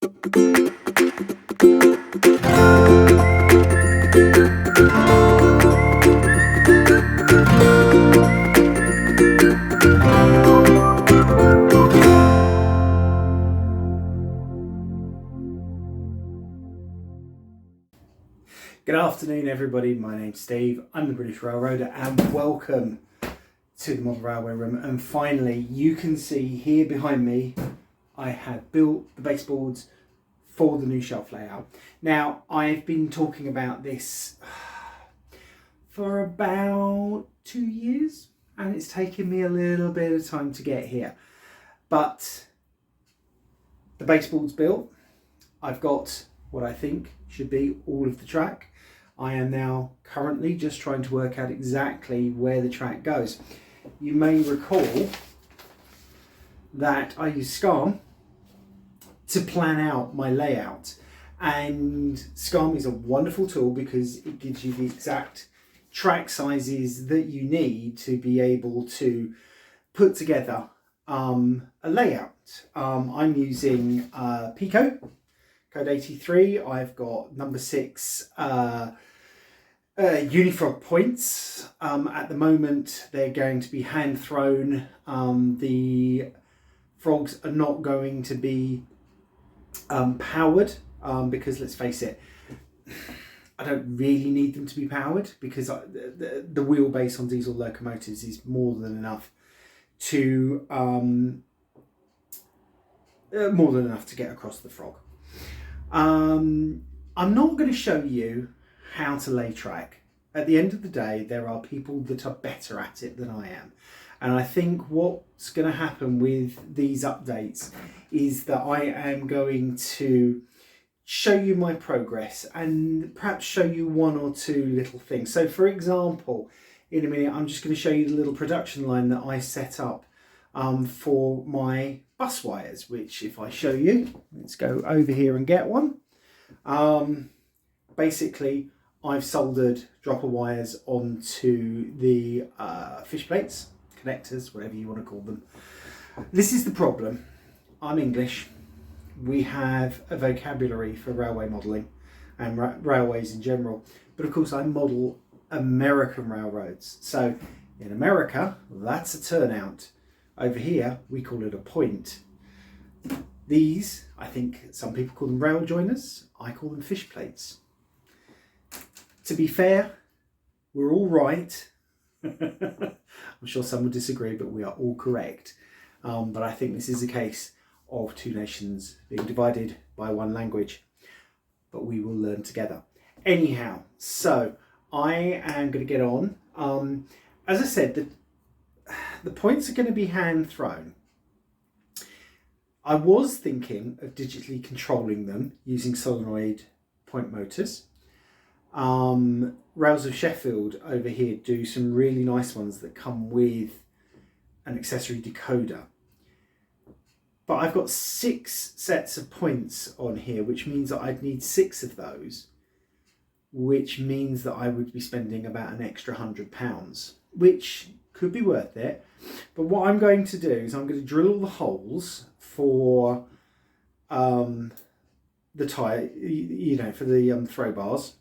Good afternoon everybody, my name's Steve, I'm the British Railroader and welcome to the Model Railway Room. And finally you can see here behind me I have built the baseboards for the new shelf layout. Now I've been talking about this for about 2 years and it's taken me a little bit of time to get here. But the baseboard's built, I've got what I think should be all of the track. I am now currently just trying to work out exactly where the track goes. You may recall that I use SCARM to plan out my layout, and SCARM is a wonderful tool because it gives you the exact track sizes that you need to be able to put together a layout. I'm using Pico Code 83. I've got number 6 Unifrog points. At the moment they're going to be hand thrown. The frogs are not going to be powered because let's face it, I don't really need them to be powered because the wheelbase on diesel locomotives is more than enough to get across the frog. I'm not going to show you how to lay track. At the end of the day, there are people that are better at it than I am. And I think what's going to happen with these updates is that I am going to show you my progress and perhaps show you one or two little things. So for example, in a minute, I'm just going to show you the little production line that I set up for my bus wires, which if I show you, let's go over here and get one. Basically, I've soldered dropper wires onto the fish plates, connectors, whatever you want to call them. This is the problem. I'm English. We have a vocabulary for railway modelling and railways in general, but of course I model American railroads. So in America, that's a turnout. Over here, we call it a point. These, I think some people call them rail joiners. I call them fish plates. To be fair, we're all right. I'm sure some would disagree, but we are all correct. But I think this is a case of two nations being divided by one language. But we will learn together. Anyhow, so I am going to get on. As I said, the points are going to be hand thrown. I was thinking of digitally controlling them using solenoid point motors. Rails of Sheffield over here do some really nice ones that come with an accessory decoder. But I've got 6 sets of points on here, which means that I'd need 6 of those, which means that I would be spending about an extra £100, which could be worth it. But what I'm going to do is I'm going to drill all the holes for the tyre, for the throw bars.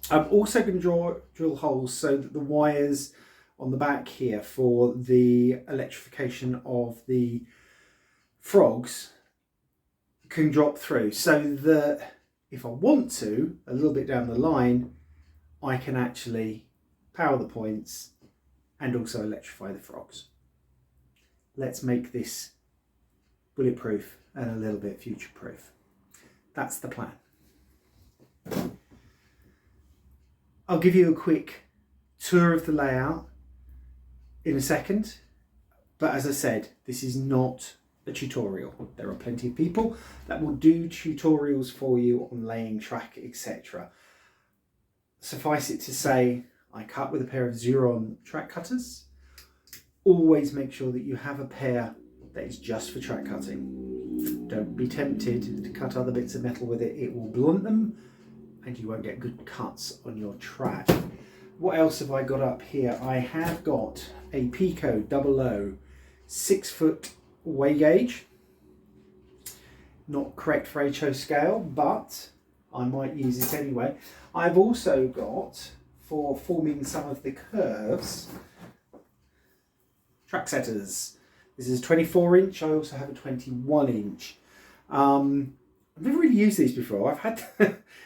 I'm also going to drill holes so that the wires on the back here for the electrification of the frogs can drop through, so that if I want to, a little bit down the line, I can actually power the points and also electrify the frogs. Let's make this bulletproof and a little bit future-proof. That's the plan. I'll give you a quick tour of the layout in a second, but as I said, this is not a tutorial. There are plenty of people that will do tutorials for you on laying track, etc. Suffice it to say, I cut with a pair of Xuron track cutters. Always make sure that you have a pair that is just for track cutting. Don't be tempted to cut other bits of metal with it. It will blunt them and you won't get good cuts on your track. What else have I got up here? I have got a Pico 00 6-foot weigh gauge. not correct for HO scale, but I might use it anyway. I've also got, for forming some of the curves, track setters. This is 24 inch. I also have a 21 inch. I've never really used these before. I've had,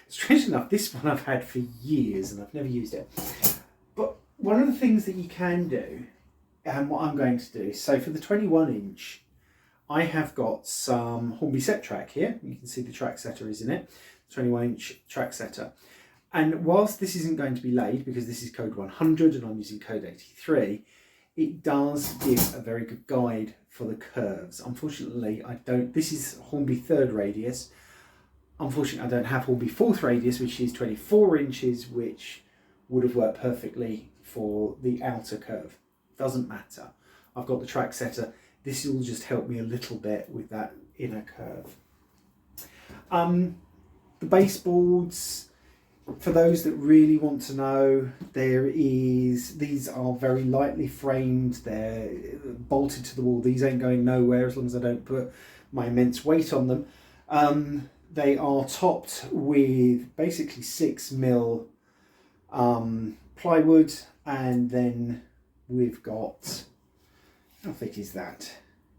strange enough, this one I've had for years and I've never used it. But one of the things that you can do, and what I'm going to do, so for the 21 inch, I have got some Hornby set track here. You can see the track setter is in it, 21 inch track setter. And whilst this isn't going to be laid, because this is code 100 and I'm using code 83, it does give a very good guide for the curves. Unfortunately, I don't, this is Hornby third radius. Unfortunately, I don't have Hornby fourth radius, which is 24 inches, which would have worked perfectly for the outer curve. Doesn't matter. I've got the track setter. This will just help me a little bit with that inner curve. The baseboards, for those that really want to know, these are very lightly framed. They're bolted to the wall. These ain't going nowhere as long as I don't put my immense weight on them. They are topped with basically 6mm plywood, and then we've got, how thick is that?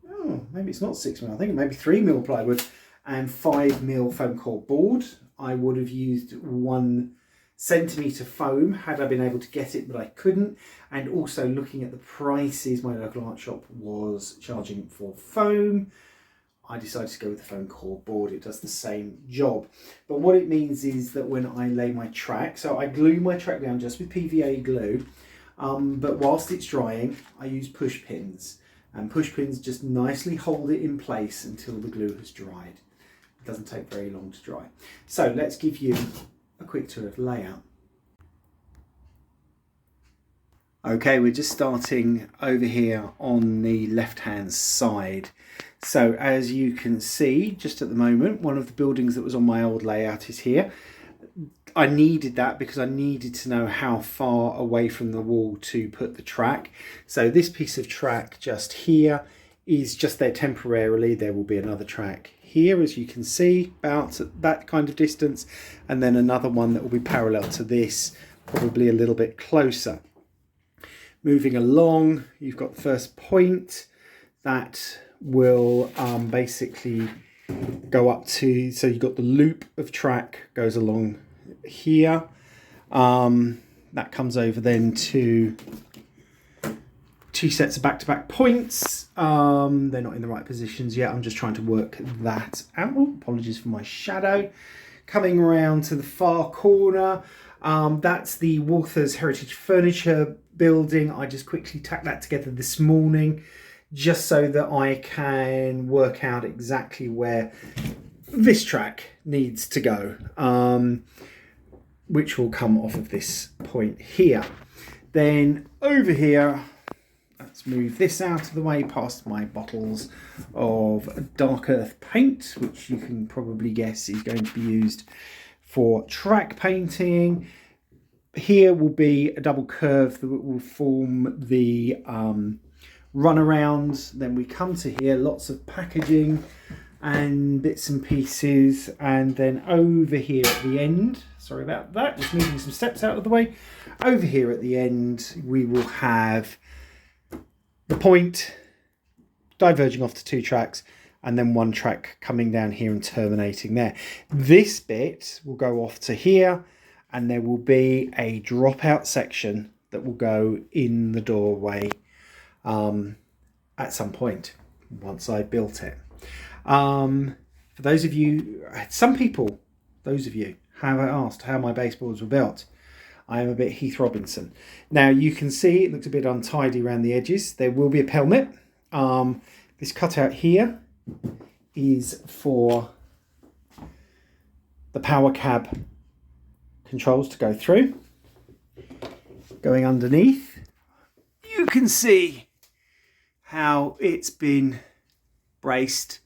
Oh, maybe it's not 6mm. I think it may be 3mm plywood and 5mm foam core board. I would have used 1 centimetre foam had I been able to get it, but I couldn't. And also looking at the prices, my local art shop was charging for foam. I decided to go with the foam core board. It does the same job. But what it means is that when I lay my track, so I glue my track down just with PVA glue, but whilst it's drying, I use push pins. And push pins just nicely hold it in place until the glue has dried. It doesn't take very long to dry. So let's give you a quick tour of layout. Okay, we're just starting over here on the left-hand side. So as you can see, just at the moment, one of the buildings that was on my old layout is here. I needed that because I needed to know how far away from the wall to put the track. So this piece of track just here is just there temporarily. There will be another track here, as you can see, about that kind of distance, and then another one that will be parallel to this, probably a little bit closer. Moving along, you've got the first point that will basically go up to, so you've got the loop of track goes along here. That comes over then to 2 sets of back-to-back points. They're not in the right positions yet. I'm just trying to work that out. Oh, apologies for my shadow. Coming around to the far corner, that's the Walther's Heritage Furniture building. I just quickly tacked that together this morning just so that I can work out exactly where this track needs to go, which will come off of this point here. Then over here, let's move this out of the way past my bottles of dark earth paint, which you can probably guess is going to be used for track painting. Here will be a double curve that will form the runaround. Then we come to here, lots of packaging and bits and pieces, and then over here at the end, sorry about that, just moving some steps out of the way. Over here at the end, we will have the point diverging off to 2 tracks, and then 1 track coming down here and terminating there. This bit will go off to here, and there will be a dropout section that will go in the doorway at some point once I built it. For those of you, those of you have asked how my baseboards were built. I am a bit Heath Robinson. Now you can see it looks a bit untidy around the edges. There will be a pelmet. This cutout here is for the power cab controls to go through. Going underneath, you can see how it's been braced.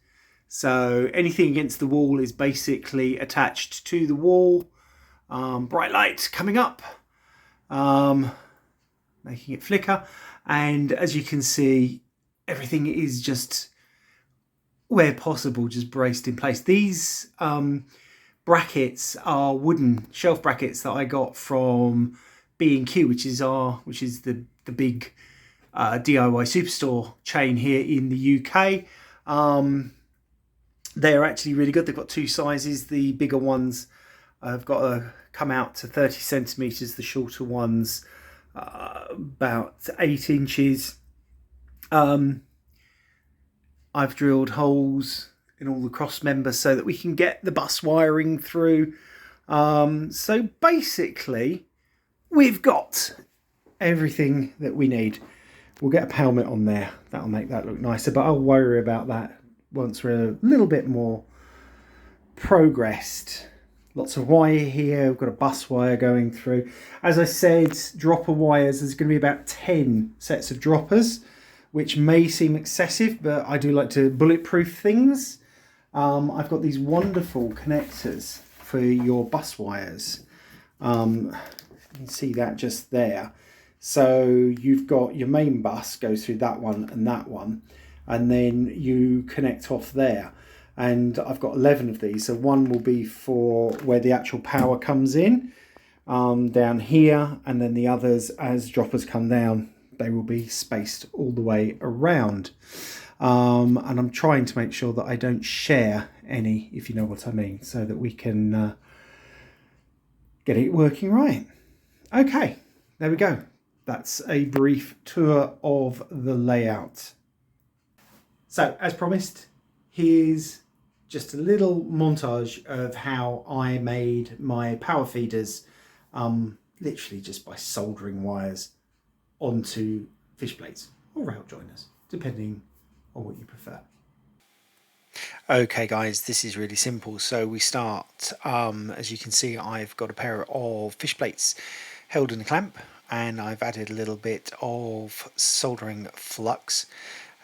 So anything against the wall is basically attached to the wall. Bright light coming up, making it flicker. And as you can see, everything is just where possible, just braced in place. These brackets are wooden shelf brackets that I got from B&Q, which is the big DIY superstore chain here in the UK. They're actually really good. They've got two sizes. The bigger ones have got to come out to 30 centimetres. The shorter ones about 8 inches. I've drilled holes in all the cross members so that we can get the bus wiring through. So basically, we've got everything that we need. We'll get a helmet on there. That'll make that look nicer, but I'll worry about that once we're a little bit more progressed. Lots of wire here. We've got a bus wire going through. As I said, dropper wires, there's going to be about 10 sets of droppers, which may seem excessive, but I do like to bulletproof things. I've got these wonderful connectors for your bus wires. You can see that just there. So you've got your main bus goes through that one, and then you connect off there. And I've got 11 of these. So one will be for where the actual power comes in, down here, and then the others, as droppers come down, they will be spaced all the way around. And I'm trying to make sure that I don't share any, if you know what I mean, so that we can get it working right. Okay, there we go. That's a brief tour of the layout. So, as promised, here's just a little montage of how I made my power feeders, literally just by soldering wires onto fish plates or rail joiners, depending on what you prefer. Okay guys, this is really simple. So we start, as you can see, I've got a pair of fish plates held in a clamp, and I've added a little bit of soldering flux,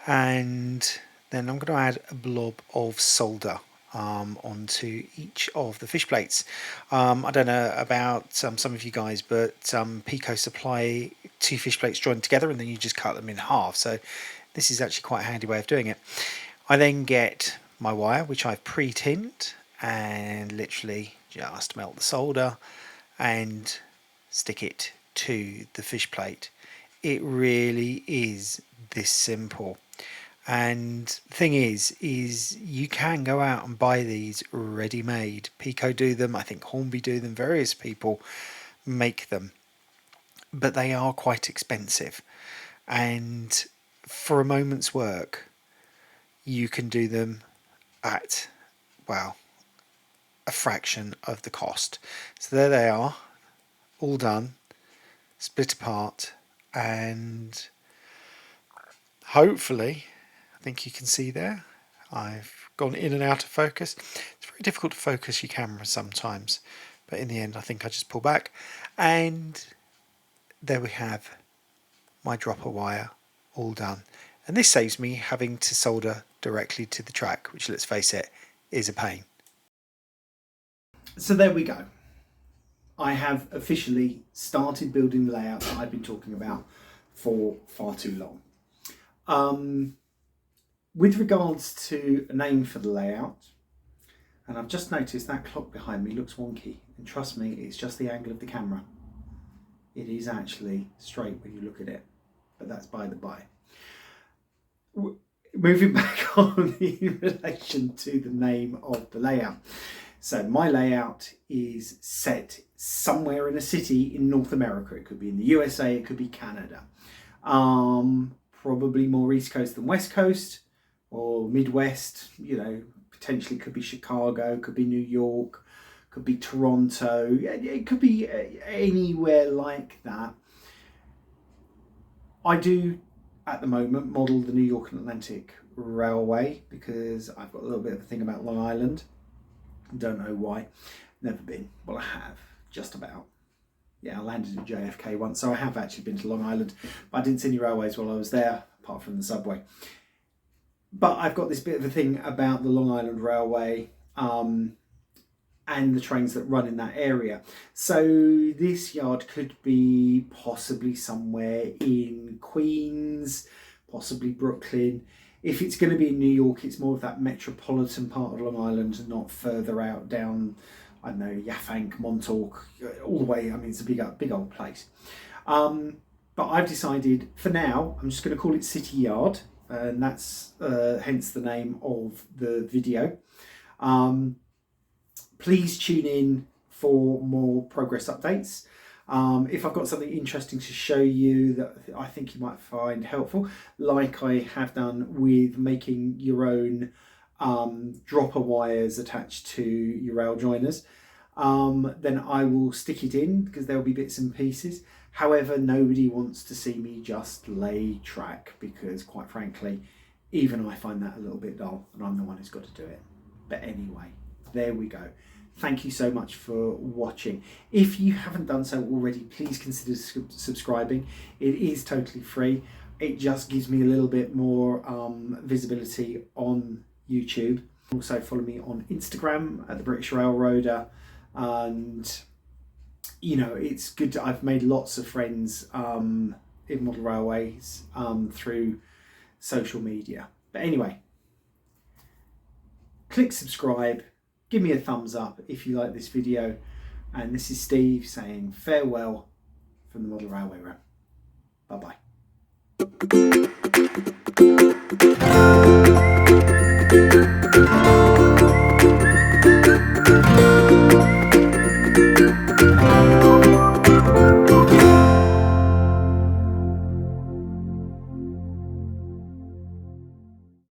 and then I'm going to add a blob of solder onto each of the fish plates. I don't know about some of you guys, but Pico supply 2 fish plates joined together and then you just cut them in half, so this is actually quite a handy way of doing it. I then get my wire, which I've pre-tinned, and literally just melt the solder and stick it to the fish plate. It really is this simple. And the thing is you can go out and buy these ready-made. Pico do them, I think Hornby do them, various people make them, but they are quite expensive, and for a moment's work you can do them at, well, a fraction of the cost. So there they are, all done, split apart, and hopefully, I think you can see there, I've gone in and out of focus. It's very difficult to focus your camera sometimes, but in the end I think I just pull back, and there we have my dropper wire all done. And this saves me having to solder directly to the track, which, let's face it, is a pain. So there we go. I have officially started building the layout that I've been talking about for far too long. With regards to a name for the layout, and I've just noticed that clock behind me looks wonky, and trust me, it's just the angle of the camera. It is actually straight when you look at it, but that's by the by. Moving back on in relation to the name of the layout. So my layout is set somewhere in a city in North America. It could be in the USA, it could be Canada. Probably more East Coast than West Coast, or Midwest, you know, potentially could be Chicago, could be New York, could be Toronto, it could be anywhere like that. I do, at the moment, model the New York and Atlantic Railway because I've got a little bit of a thing about Long Island. Don't know why. Never been. Well, I have, just about. Yeah, I landed at JFK once, so I have actually been to Long Island, but I didn't see any railways while I was there, apart from the subway. But I've got this bit of a thing about the Long Island Railway and the trains that run in that area. So this yard could be possibly somewhere in Queens, possibly Brooklyn. If it's going to be in New York, it's more of that metropolitan part of Long Island, not further out down, I don't know, Yaffank, Montauk, all the way. I mean, it's a big old place. But I've decided for now, I'm just going to call it City Yard, and that's hence the name of the video. Please tune in for more progress updates. If I've got something interesting to show you that I think you might find helpful, like I have done with making your own dropper wires attached to your rail joiners, then I will stick it in, because there'll be bits and pieces. However, nobody wants to see me just lay track, because quite frankly, even I find that a little bit dull, and I'm the one who's got to do it. But anyway, there we go. Thank you so much for watching. If you haven't done so already, please consider subscribing. It is totally free. It just gives me a little bit more visibility on YouTube. Also follow me on Instagram at the British Railroader, and you know, it's good to, I've made lots of friends in model railways through social media. But anyway, click subscribe, give me a thumbs up if you like this video, and this is Steve saying farewell from the Model Railway Room. Bye bye.